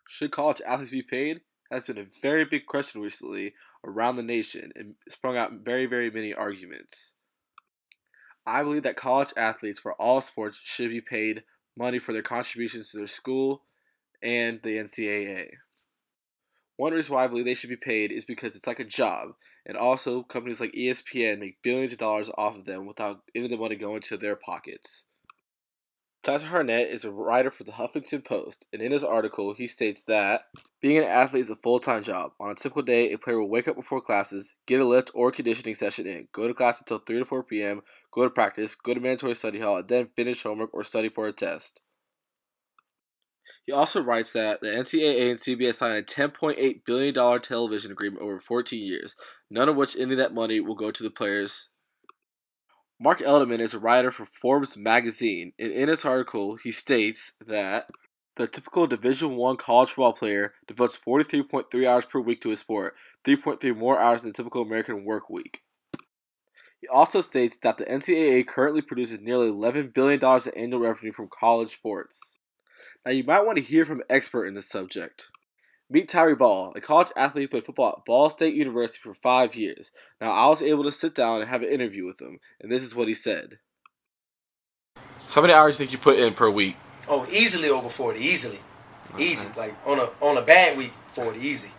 Should college athletes be paid? Has been a very big question recently around the nation and sprung out very many arguments. I believe that college athletes for all sports should be paid money for their contributions to their school and the NCAA. One reason why I believe they should be paid is because it's like a job, and also companies like ESPN make billions of dollars off of them without any of the money going to their pockets. Tyler Harnett is a writer for the Huffington Post, and in his article, he states that being an athlete is a full-time job. On a typical day, a player will wake up before classes, get a lift or conditioning session in, go to class until 3 to 4 p.m., go to practice, go to mandatory study hall, and then finish homework or study for a test. He also writes that the NCAA and CBS signed a $10.8 billion television agreement over 14 years, none of which any of that money will go to the players. Mark Edelman is a writer for Forbes magazine, and in his article, he states that the typical Division I college football player devotes 43.3 hours per week to his sport, 3.3 more hours than the typical American work week. He also states that the NCAA currently produces nearly $11 billion in annual revenue from college sports. Now, you might want to hear from an expert in this subject. Meet Tyree Ball, a college athlete who played football at Ball State University for 5 years. Now, I was able to sit down and have an interview with him, and this is what he said. So how many hours do you think you put in per week? Oh, easily over 40, easily. Easy. Like on a bad week, 40, easy.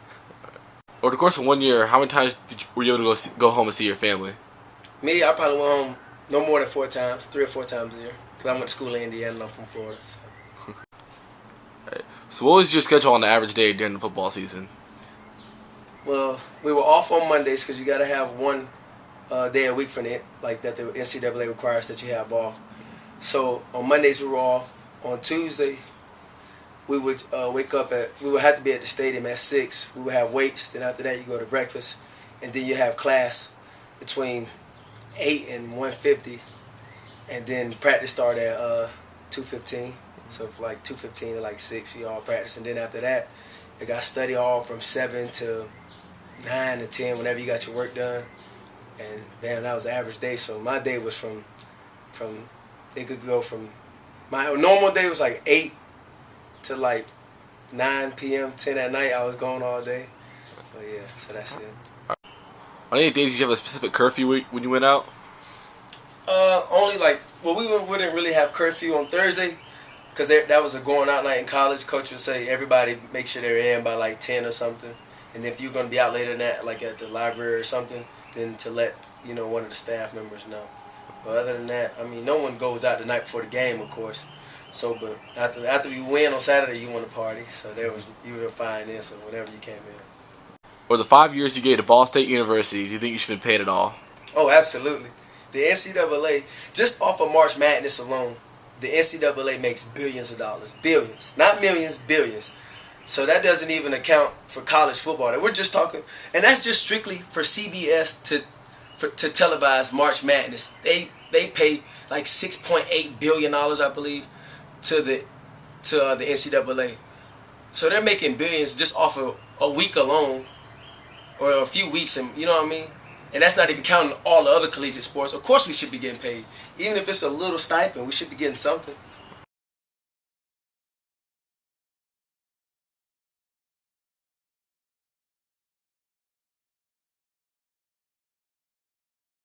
Over the course of 1 year, how many times were you able to go home and see your family? Me, I probably went home no more than 4 times, 3 or 4 times a year. Because I went to school in Indiana and I'm from Florida. So. So what was your schedule on the average day during the football season? Well, we were off on Mondays because you got to have one day a week from it, like that the NCAA requires that you have off. So on Mondays we were off. On Tuesday, we would we would have to be at the stadium at 6. We would have weights. Then after that, you go to breakfast, and then you have class between 8 and 1:50, and then practice start at 2:15. So from like 2:15 to like 6, you all practice, and then after that, you got study hall from 7 to 9 to 10 whenever you got your work done. And man, that was the average day. So my day was from it could go from my normal day was like 8 to like 9 p.m., 10 at night. I was gone all day. But yeah, so that's it. On any days, did you have a specific curfew when you went out? Only like, well, we wouldn't really have curfew on Thursday because that was a going out night in college. Coach would say everybody make sure they're in by like 10 or something. And if you're going to be out later than that, like at the library or something, then to let, one of the staff members know. But other than that, I mean, no one goes out the night before the game, of course. So, but after you win on Saturday, you want to party. So you were fine then. So whenever you came in. For the 5 years you gave to Ball State University, do you think you should have been paid at all? Oh, absolutely. The NCAA, just off of March Madness alone, the NCAA makes billions of dollars. Billions. Not millions, billions. So that doesn't even account for college football. We're just talking, and that's just strictly for CBS to televise March Madness. They pay like $6.8 billion, I believe, to the NCAA. So they're making billions just off of a week alone, or a few weeks, and you know what I mean? And that's not even counting all the other collegiate sports. Of course we should be getting paid. Even if it's a little stipend, we should be getting something.